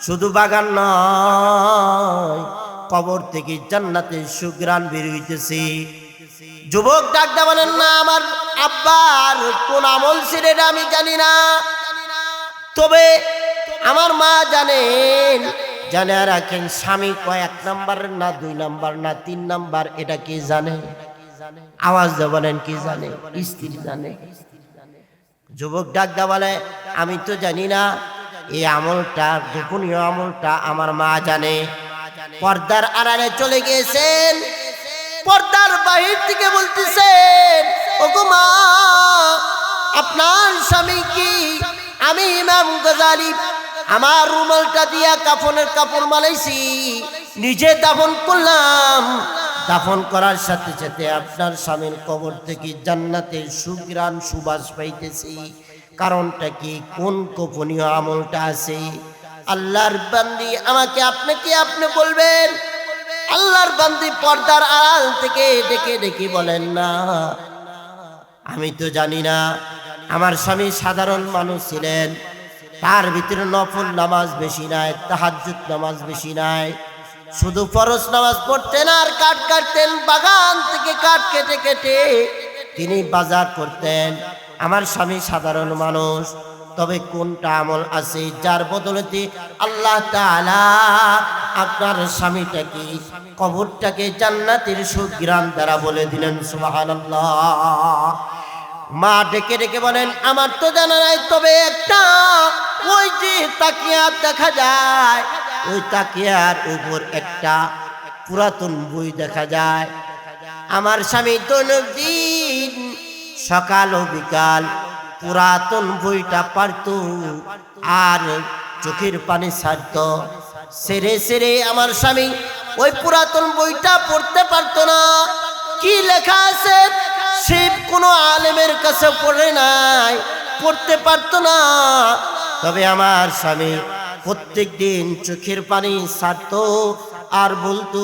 শুধু বাগান নয়, কবর থেকে জান্নাতের সুঘ্রাণ বের হইতেছে। যুবক ডাকটা বলেন, না, আমার আব্বার কোন আমল ছিল এটা আমি জানি না, তবে আমার মা জানেন। জানে রাখেন, স্বামী কয়েক নাম্বার না 2 নাম্বার না 3 নাম্বার, এটা কি জানে? আওয়াজ দিয়ে বলেন, কি জানে? স্ত্রী জানে। যুবক ডাকটা বলে, আমি তো জানি না, এই আমলটা, গোপনীয় আমলটা আমার মা জানে। পর্দার আড়ালে চলে গিয়েছেন, পর্দার বাহির থেকে বলতেছেন, ওগো মা, আপনার স্বামী কি? আমি ইমাম গাজালি আমার রুমালটা দিয়া কাফনের কাপড় বানাইছি, নিজে দাফন করলাম। দাফন করার সাথে সাথে আপনার স্বামীর কবর থেকে জান্নাতের সুঘ্রাণ সুবাস পাইতেছি। কারণটা কি? কোন গোপনীয় আমলটা আছে? আল্লাহর বান্দি আমাকে আপনি বলবেন। আল্লাহর বান্দি পর্দার আড়াল থেকে ডেকে ডেকে বলেন, না, আমি তো জানি না। আমার স্বামী সাধারণ মানুষ ছিলেন, তার ভিতরে নফল নামাজ বেশি নাই, তাহাজ্জুদ নামাজ বেশি নাই, শুধু ফরজ নামাজ পড়তেন আর কাঠ কাটতেন। বাগান থেকে কাঠ কেটে কেটে তিনি বাজার করতেন। আমার স্বামী সাধারণ মানুষ, তবে কোনটা আমল আছে যার বদলতে আল্লাহ তাআলা আপনার স্বামীটাকে, কবরটাকে জান্নাতের সুঘ্রাণ দ্বারা বলে দিলেন। সুবহানাল্লাহ। মা ডেকে ডেকে বলেন, আমার তো জানা নাই, তবে একটা ওই যে তাকিয়া দেখা যায়, ওই তাকিয়ার উপর একটা পুরাতন বই দেখা যায়। আমার স্বামী দৈনন্দিন সকাল ও বিকাল পুরাতন বইটা পারত আর চোখের পানি ছাড়ত। সেরে সেরে আমার স্বামী ওই পুরাতন বইটা পড়তে পারত না। কি লেখা আছে সে কোনো আলেমের কাছে পড়ে নাই, পড়তে পারত না। তবে আমার স্বামী প্রত্যেক দিন চোখের পানি ছাড়ত আর বলতো,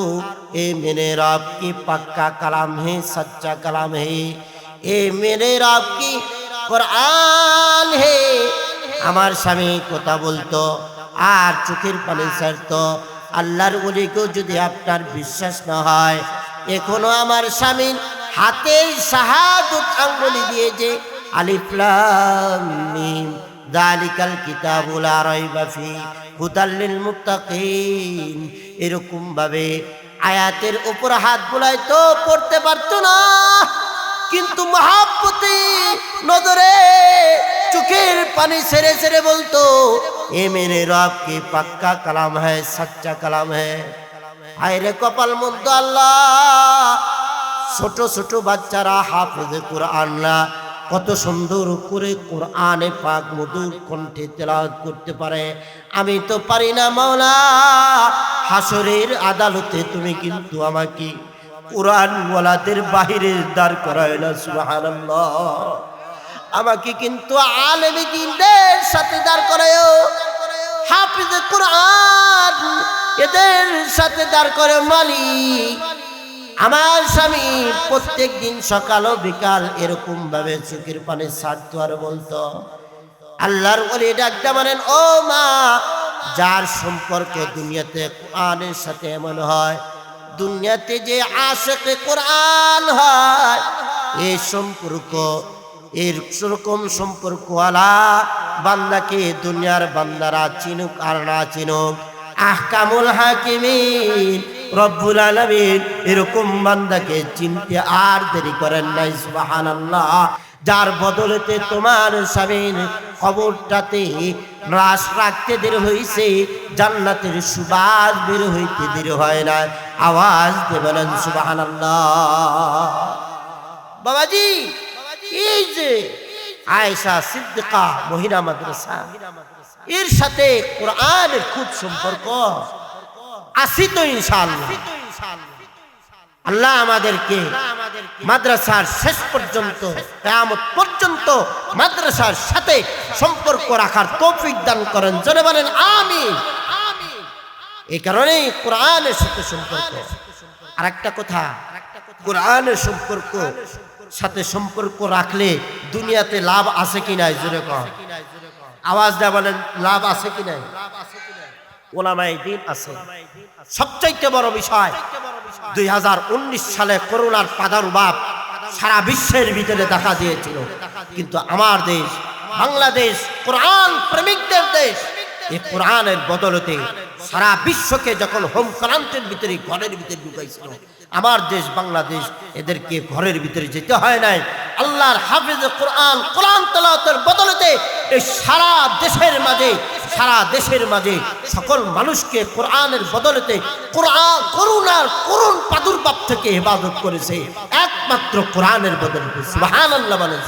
এ মেরে রব কি পাক্কা কালাম হে, সচ্চা কালাম হে, এ মেরে রব কি কুরআন হে। আমার স্বামী কথা বলতো আর চোখের পানি ছাড়তো। আল্লাহর ওলিকেও যদি আপনার বিশ্বাস না হয়, এখনো আমার স্বামীর হাতের শাহাদত আঙ্গুলি দিয়ে যে আলিফ লাম মিম যালিকাল কিতাবু লা রাইবা ফি হুদাল লিল মুত্তাকিন, এরকম ভাবে আয়াতের উপর হাত বুলাই তো পড়তে পারতো না, কিন্তু মহাব্বতে নজরে চোখের পানি ছেড়ে ছেড়ে বলতো, ये मेरे रब की पक्का कलाम है, सच्चा कलाम है। हाय रे कपाल मुद्द আল্লাহ, ছোট ছোট বাচ্চারা হাফেজে কোরআনরা কত সুন্দর করে কোরআনে পাক মধুর কণ্ঠে তেলাওয়াত করতে পারে, আমি তো পারি না মাওলা। হাসরের আদালতে তুমি কিন্তু আমাকে কোরআন ওয়ালাদের বাহিরে দাঁড় করায় না, সুবহানাল্লাহ। আমাকে কিন্তু আলেমে দ্বীনদের সাথে দাঁড় করায়ো, হাফেজে কোরআন এদের সাথে দাঁড় করে। মালিক আমার স্বামী প্রত্যেক দিন সকাল ও বিকাল এরকম ভাবে চোখের পানি ছাড়তো আর বলতো, আল্লাহর ওলি ডাকতে বলেন, ও মা, যার সম্পর্ক দুনিয়াতে কোরআনের সাথে এমন হয়, দুনিয়াতে যে আশিকে কোরআন হয়, এই সম্পর্ক এরকম সম্পর্কওয়ালা বান্দাকে দুনিয়ার বান্দারা চিনুক আর না চিনুক, আহকামুল হাকিমিন রব্বুল আলামিন এরকম বান্দাকে চিনতে আর দেরি করেন নাই, সুবহানাল্লাহ। যার বদলেতে তোমার স্বামীর কবরটাতে রাস রাখতে দেরি হয়েছে, জান্নাতের সুবাস বের হইতে দেরি হয় না। আওয়াজ দিয়ে বলেন সুবহানাল্লাহ। বাবাজি, এই যে আয়েশা সিদ্দিকা মহিলা মাদ্রাসা, এর সাথে কোরআনের খুব সম্পর্ক আসি তো ইনশাআল্লাহ। আল্লাহ আমাদেরকে মাদ্রাসার শেষ পর্যন্ত, কিয়ামত পর্যন্ত মাদ্রাসার সাথে সম্পর্ক রাখার তৌফিক দান করেন, জোরে বলেন আমিন। এই কারণেই কোরআনের সাথে সম্পর্ক। আর একটা কথা, কোরআনের সাথে সম্পর্ক রাখলে দুনিয়াতে লাভ আছে কি নাই, জোরে কর, আওয়াজ দেয়া বলেন, লাভ আছে কি নাই? ওলামায়ে দ্বীন আছে। সবচাইতে বড় বিষয়, 2019 সালে করোনার প্রাদুর্ভাব সারা বিশ্বের ভিতরে দেখা দিয়েছিল, কিন্তু আমার দেশ বাংলাদেশ কোরআন প্রেমিকদের দেশ, এই কোরআনের বদলতে সারা বিশ্বকে যখন হোম ক্রান্তির ভিতরে ঘরের ভিতরে ঢুকাইছিল, আমার দেশ বাংলাদেশ এদেরকে ঘরের ভিতরে যেতে হয় নাই। আল্লাহর হাফেজ কোরআন কোরআন তেলাওয়াতের বদলতে এই সারা দেশের মাঝে সকল মানুষকে কোরআনের বদলতে করুণার করুণ প্রাদুর্ভাব থেকে হেফাজত করেছে একমাত্র কোরআনের বদলতে, সুবহানাল্লাহ বলেন।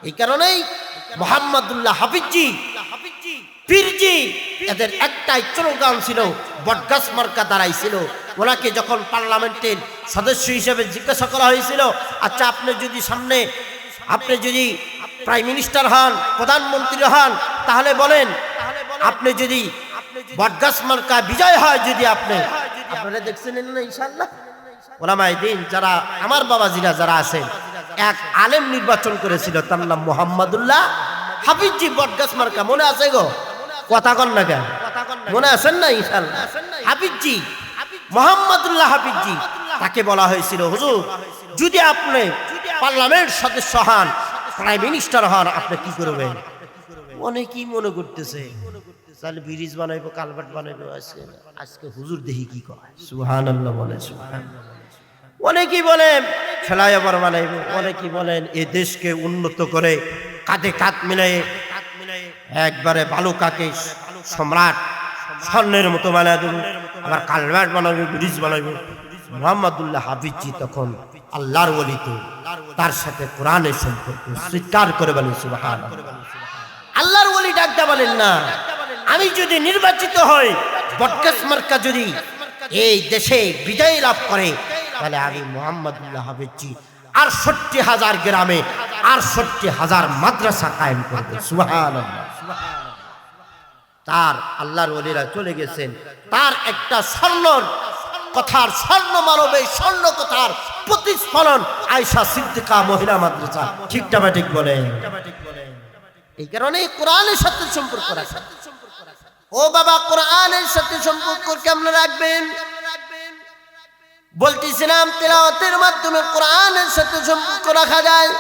এই কারণেই মুহাম্মদুল্লাহ হাফিজি, পীরজি, এদের একটাই স্লোগান ছিল, বটগাছ মার্কা দাঁড়াইছিল। ওনাকে যখন পার্লামেন্টের সদস্য হিসেবে জিজ্ঞাসা করা হয়েছিল, আচ্ছা আপনি যদি প্রাইম মিনিস্টার হন, প্রধানমন্ত্রী হন, তাহলে বলেন, আপনি যদি বটগাছ মার্কা বিজয় হয়, যদি আপনারা দেখছেন না ইনশাআল্লাহ। ওলামায়ে দ্বীন যারা, আমার বাবাজিরা যারা আছেন, এক আলেম নির্বাচন করেছিল, তার নাম মুহাম্মদুল্লাহ হাফিজি, বটগাছ মার্কা। মনে আছে গো? কথা কন না কেন? মনে আছেন না ইনশাআল্লাহ? হাফিজি, মুহাম্মদুল্লাহ হাফিজি, তাকে বলা হয়েছিল, হুজুর যদি আপনি পার্লামেন্ট সদস্য হন, প্রাইম মিনিস্টার হন, আপনি কি করবেন? অনেকেই মনে করতেছে তাহলে ব্রিজ বানাইবো, কালভার্ট বানাইবো। আজকে হুজুর দেখি কি কয়, সুবহানাল্লাহ বলে, সুবহানাল্লাহ। অনেকেই বলেন ফ্লাইওভার বানাইবো, অনেকেই বলেন এই দেশকে উন্নত করে কাঁধে কাঁধ মিলাই একবারে বালুকাকে সম্রাট স্বর্ণের মতো বানায় দেবো, আবার কালভার্ট বানাবো, ব্রিজ বানাইবো। মুহাম্মদুল্লাহ হাফিজি তখন আল্লাহর ওলি, তো তার সাথে কোরআনের সম্পর্ক স্বীকার করে বলেন সুবহানাল্লাহ। আল্লাহর ওলি ডাকতে বলেন না, আমি যদি নির্বাচিত হই, বটগাছ মার্কা যদি এই দেশে বিজয় লাভ করে, তাহলে আমি মুহাম্মদুল্লাহ হাফিজি ৬৮,০০০ গ্রামে ৬৮,০০০ মাদ্রাসা কায়েম করবে, সুবহানাল্লাহ। তার আল্লাহর ওলিরা চলে গেছেন, তার একটা স্বর্ণ মানবে স্বর্ণ কথার প্রতিফলন আয়েশা সিদ্দিকা মহিলা মাদ্রাসা, ঠিকটা বা ঠিক বলেন। এই কারণে কোরআনের সাথে সম্পর্ক রাখা। ও বাবা, কোরআনের সাথে সম্পর্ক কেমন রাখবেন? বলতেছিলাম তেলাওয়াতের মাধ্যমে কোরআনের সাথে সম্পর্ক রাখা যায়,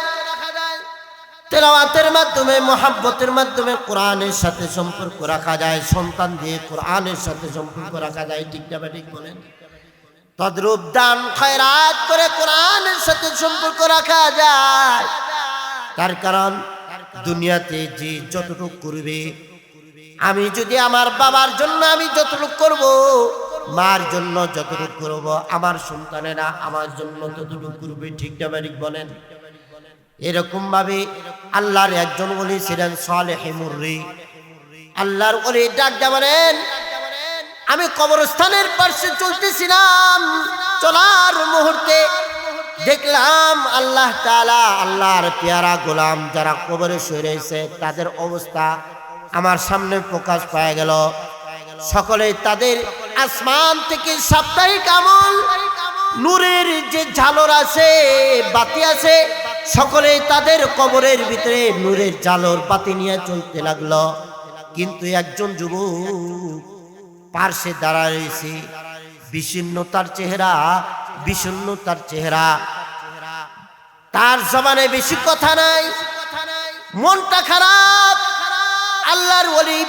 তেলাওয়াতের মাধ্যমে, মুহাব্বতের মাধ্যমে কোরআনের সাথে সম্পর্ক রাখা যায়, সন্তান দিয়ে কোরআনের সাথে সম্পর্ক রাখা যায়, ঠিকটা বা ঠিক বলেন। তদ্রূপ দান খয়রাত করে কোরআনের সাথে সম্পর্ক রাখা যায়। তার কারণ দুনিয়াতে যে যতটুকু করবে আমি যদি আমার বাবার জন্য আমি যতটুকু করব, মার জন্য যতটুকু করব, আমার সন্তানেরা আমার জন্য ততটুকু করবে। ঠিক না ঠিক বলেন? এরকম ভাবে আল্লাহর একজন ওলি ছিলেন সালেহ মুররি। আল্লাহর ওলি ডাক বলেন, আমি কবরস্থানের পাশে চলতেছিলাম, চলার মুহূর্তে দেখলাম আল্লাহ তাআলা, আল্লাহর পেয়ারা গোলাম যারা কবরে শুয়ে রয়েছে তাদের অবস্থা আমার সামনে প্রকাশ পায় গেল। সকলে তাদের আসমান থেকে সাপ্তাহিক আমল, নূরের যে ঝালর আছে, বাতি আছে, সকলে তাদের কবরের ভিতরে নূরের ঝালর বাতি নিয়ে চলতে লাগলো। কিন্তু একজন যুবক পার্শ্বে দাঁড়ায় রয়েছে, বিষণ্ণতার চেহারা, বিষণ্ণতার চেহারা, তার জবানে বেশি কথা নাই, মনটা খারাপ। আল্লাহর ওলি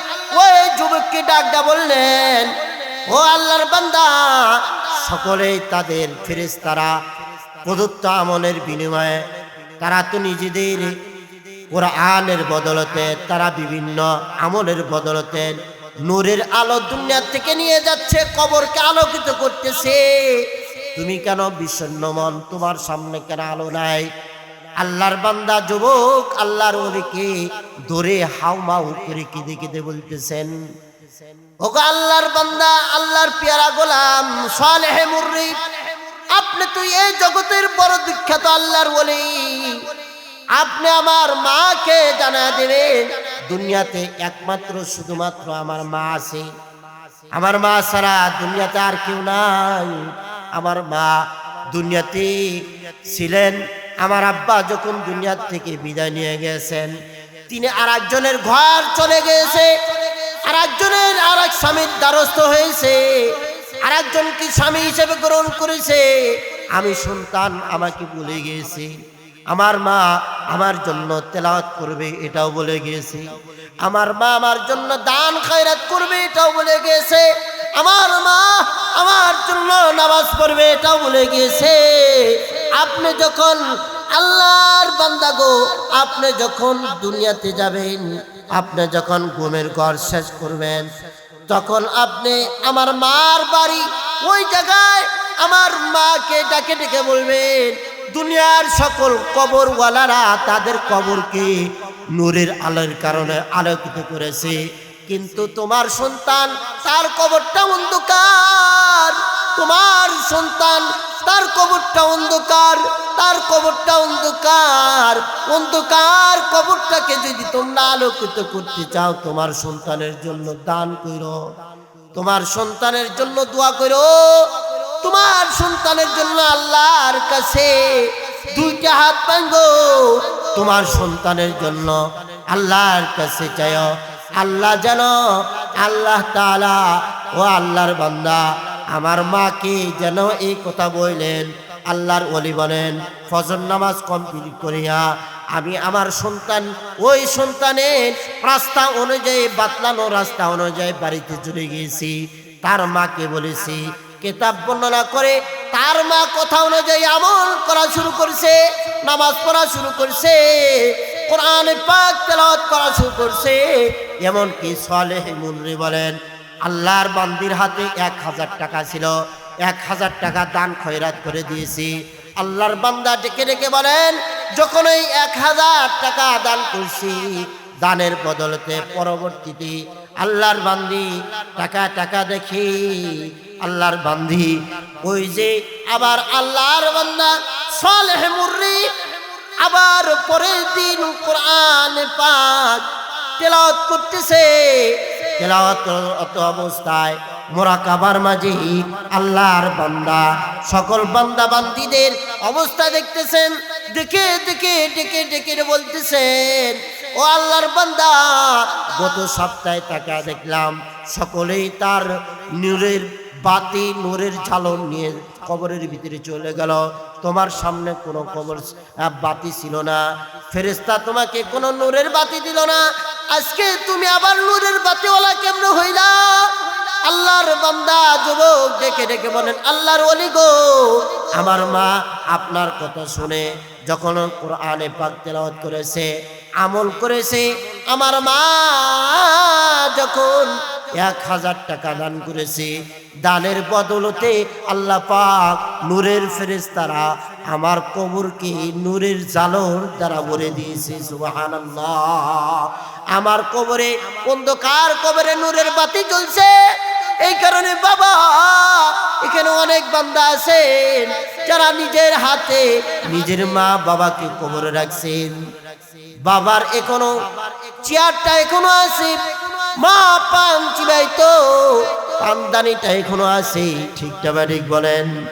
ওই যুবককে ডাকটা বললেন, ও আল্লাহর বান্দা, সকলেই তাদের ফেরেশতারা প্রদত্ত আমলের বিনিময়ে তারা তো নিজেদের কোরআনের বদলতে, তারা বিভিন্ন আমলের বদলতে নূরের আলো দুনিয়া থেকে নিয়ে যাচ্ছে, কবরকে আলোকিত করতেছে। তুমি কেন বিষণ্ণ মন, তোমার সামনে কেন আলো নাই? আল্লাহর বান্দা যুবক আল্লাহর ওলিকে ধরে হাউমাউ করে কেঁদে কেঁদে বলতেছেন, ওগো আল্লাহর বান্দা, আল্লাহর পেয়ারা গোলাম সালেহ মুররি, আপনি তো এই জগতের বড় বিখ্যাত আল্লাহর ওলি, আপনি আমার মাকে জানা দেবেন দুনিয়াতে একমাত্র শুধুমাত্র আমার মা আছে, আমার মা ছাড়া দুনিয়াতে আর কেউ নাই। আমার মা দুনিয়াতে ছিলেন, আমার আব্বা যখন দুনিয়া থেকে বিদায় নিয়ে গেছেন, তিনি আর একজনের ঘর চলে গেছে, আর একজনের আর এক স্বামীর দ্বারস্থ হয়েছে, আর একজনকে স্বামী হিসেবে গ্রহণ করেছে। আমি সন্তান, আমাকে বলে গিয়েছি, আমার মা আমার জন্য তেলাওয়াত করবে এটাও বলে গিয়েছে, আমার মা আমার জন্য দান খয়রাত করবে এটাও বলে গিয়েছে, আমার মা আমার জন্য নামাজ পড়বে এটাও বলে গিয়েছে। আপনি যখন আল্লাহর বান্দা গো, আপনি যখন দুনিয়াতে যাবেন, আপনি যখন ঘুমের ঘর শেষ করবেন, তখন আপনি আমার মার বাড়ি ওই জায়গায় আমার মাকে ডাকে ডেকে বলবেন, দুনিয়ার সকল কবরওয়ালারা তাদের কবরকে নূরের আলোর কারণে আলোকিত করেছে, কিন্তু তোমার সন্তান তার কবরটা অন্ধকার, তোমার সন্তান তার কবরটা অন্ধকার, তার কবরটা অন্ধকার, অন্ধকার কবরটাকে যদি তোমরা আলোকিত করতে চাও, তোমার সন্তানের জন্য দান করো, তোমার সন্তানের জন্য দোয়া করো, তোমার সন্তানের জন্য আল্লাহর কাছে দুইটা হাত ভাঙো, তোমার সন্তানের জন্য আল্লাহর কাছে চাও। আল্লাহ যেন, আল্লাহ তাআলা ও আল্লাহর বান্দা আমার মাকে যেন এই কথা বললেন। আল্লাহর ওলি বলেন, ফজর নামাজ কমপ্লিট করিয়া আমি আমার সন্তান, ওই সন্তানের রাস্তা অনুযায়ী, বাতলানো রাস্তা অনুযায়ী বাড়িতে চলে গিয়েছি। তার মাকে বলেছি, কিতাব বর্ণনা করে তার মা কথা অনুযায়ী আমল করা শুরু করছে, নামাজ পড়া শুরু করছে, কোরআন পাক তেলাওয়াত করা শুরু করছে। এমনকি সালেহ মুররি বলেন, আল্লাহর বান্দির হাতে 1000 টাকা ছিল, 1000 টাকা দান খয়রাত করে দিয়েছি। আল্লাহর বান্দা ডেকে ডেকে বলেন, যখন এই 1000 টাকা দান করছি, দানের বদলতে পরবর্তীতে আল্লাহর বান্দি টাকা দেখি, আল্লাহর বান্দি ওই যে আবার আল্লাহর বান্দা সালেহ মুররি আবার পরের দিন কোরআন পাক তেলাওয়াত করতেছে। তেলাওয়াত অবস্থায় মুরাকাবার মাঝে আল্লাহর বান্দা সকল বান্দা বান্দীদের অবস্থা দেখতেছেন, দেখে দেখে ডেকে ডেকে বলতেছেন, ও আল্লাহর বান্দা, গত সপ্তাহে টাকা দেখলাম সকলেই তার নূরের বাতি, নূরের ঝালর নিয়ে কবরের ভিতরে চলে গেল, তোমার সামনে কোনো কবর বাতি ছিল না, ফেরেশতা তোমাকে কোনো নূরের বাতি দিল না, আজকে তুমি আবার নূরের বাতিওয়ালা কেমন হইলা? আল্লাহর বান্দা যুবক ডেকে ডেকে বলেন, আল্লাহর ওলি গো, আমার মা আপনার কথা শুনে যখন কোরআনে পাক তেলাওয়াত করেছে, আমল করেছে, আমার মা যখন 1000 টাকা দান করেছে, দানের বদলতে আল্লাহ পাক নূরের ফেরেশতারা আমার কবরকে নূরের জালর দ্বারা ভরে দিয়েছে। সুবহানাল্লাহ। আমার কবরে, অন্ধকার কবরে নূরের বাতি জ্বলছে। এই কারণে বাবা, এখানে অনেক বান্দা আছেন যারা নিজের হাতে নিজের মা বাবাকে কবরে রাখছেন। বাবার এখনো চেয়ারটা এখনো আছে, মা পান চিবাইতো পানদানিটা এখনো আছে। ঠিকটা বা ঠিক বলেন?